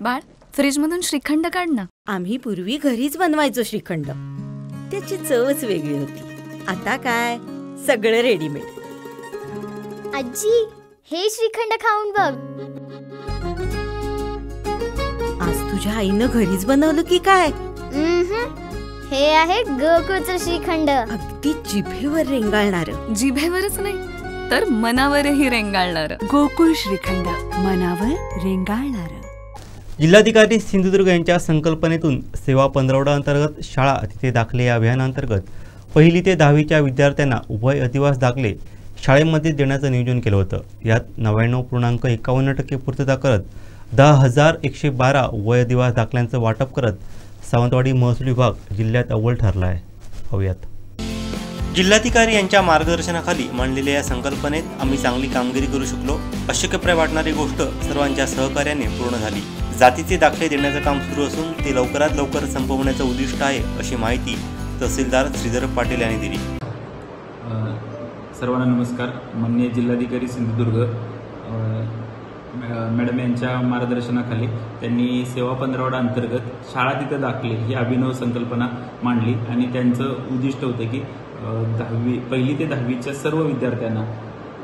बाळ, फ्रीजमधून श्रीखंड काढ ना. आम्ही पूर्वी घरीच बनवायचो श्रीखंड. त्याची चवच वेगळी होती. आता काय सगळं रेडीमेड. आजी, हे श्रीखंड खाऊन बघ. आज तुझ्या आईनं घरीच बनवलं की काय? हे आहे गोकुळचं श्रीखंड. अगदी जिभेवर रेंगाळणार. जिभेवरच नाही तर मनावरही रेंगाळणार. गोकुळ श्रीखंड, मनावर रेंगाळणार. जिल्हाधिकारी सिंधुदुर्ग यांच्या संकल्पनेतून सेवा पंधरवडा अंतर्गत शाळा तिथे दाखले या अभियानांतर्गत 1ली ते 10वीच्या विद्यार्थ्यांना वय अधिवास दाखले शाळेमध्ये देण्याचं नियोजन केलं होतं. यात 99.51% पूर्तता करत 10,112 वय अधिवास दाखल्यांचं वाटप करत सावंतवाडी महसूल विभाग जिल्ह्यात अव्वल ठरला आहे. पाहूयात. जिल्हाधिकारी यांच्या मार्गदर्शनाखाली मांडलेल्या या संकल्पनेत आम्ही चांगली कामगिरी करू शकलो. अशक्यप्राय वाटणारी गोष्ट सर्वांच्या सहकार्याने पूर्ण झाली. जातीचे दाखले देण्याचं काम सुरू असून ते लवकरात लवकर संपवण्याचं उद्दिष्ट आहे, अशी माहिती तहसीलदार श्रीधर पाटील यांनी दिली. सर्वांना नमस्कार. माननीय जिल्हाधिकारी सिंधुदुर्ग मॅडम यांच्या मार्गदर्शनाखाली त्यांनी सेवा पंधरवडा अंतर्गत शाळा तिथं दाखले ही अभिनव संकल्पना मांडली आणि त्यांचं उद्दिष्ट होतं की 1ली ते 10वीच्या सर्व विद्यार्थ्यांना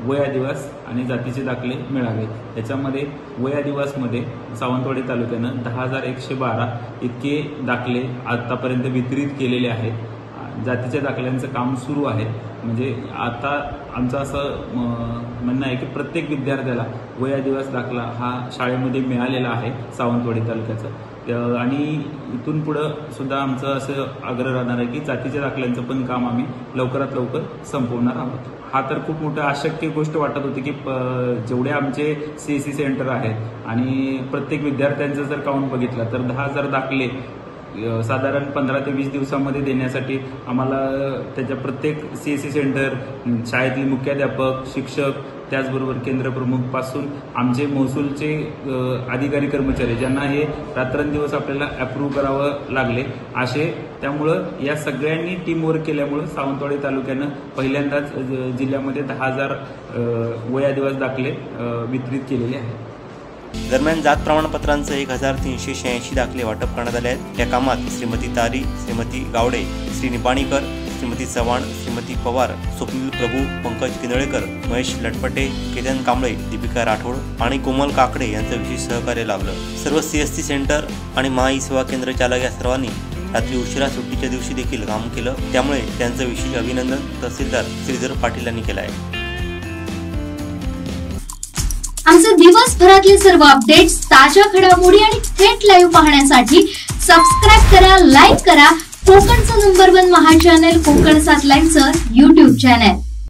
वय अधिवास आणि जातीचे दाखले मिळावे. त्याच्यामध्ये वय अधिवासमध्ये सावंतवाडी तालुक्यानं 10,112 इतके दाखले आतापर्यंत वितरित केलेले आहेत. जातीच्या दाखल्यांचं काम सुरू आहे. म्हणजे आता आमचं असं म्हणणं आहे की प्रत्येक विद्यार्थ्याला वय अधिवास दाखला हा शाळेमध्ये मिळालेला आहे सावंतवाडी तालुक्याचं. आणि इथून पुढं सुद्धा आमचं असं आग्रह राहणार आहे की जातीच्या दाखल्यांचं पण काम आम्ही लवकरात लवकर संपवणार आहोत. हा तर खूप मोठं अशक्य गोष्ट वाटत होती की जेवढे आमचे CSC सेंटर आहेत आणि प्रत्येक विद्यार्थ्यांचं जर काउंट बघितलं तर 10,000 दाखले साधारण 15 ते 20 दिवसामध्ये देण्यासाठी आम्हाला त्याच्या प्रत्येक CSC सेंटर, शाळेतले मुख्याध्यापक, शिक्षक, त्याचबरोबर केंद्रप्रमुखपासून आमचे महसूलचे अधिकारी कर्मचारी ज्यांना हे रात्रंदिवस आपल्याला अप्रूव्ह करावं लागले असे. त्यामुळं या सगळ्यांनी टीमवर्क केल्यामुळं सावंतवाडी तालुक्यानं पहिल्यांदाच जिल्ह्यामध्ये 10,000 वय अधिवास दाखले वितरित केलेले आहेत. दरम्यान जात प्रमाणपत्रांचं 1,386 दाखले वाटप करण्यात आले आहेत. या कामात श्रीमती तारी, श्रीमती गावडे, श्री निपाणीकर, श्रीमती चव्हाण, श्रीमती पवार, स्वप्नील प्रभू, पंकज किनळेकर, महेश लटपटे, केतन कांबळे, दीपिका राठोड आणि कोमल काकडे यांचं विशेष सहकार्य लाभलं. सर्व CSC सेंटर आणि महाई सेवा केंद्र चालक या सर्वांनी रात्री उशिरा सुट्टीच्या दिवशी देखील काम केलं. त्यामुळे त्यांचं विशेष अभिनंदन तहसीलदार श्रीधर पाटील यांनी केलं आहे. आमचे दिवसभरातले सर्व अपडेट्स, ताज्या घडामोडी आणि थेट लाईव्ह पाहण्यासाठी सबस्क्राईब करा, लाईक करा कोकणचं नंबर 1 महा चॅनल कोकण 7 लाईव्हचं YouTube चॅनल.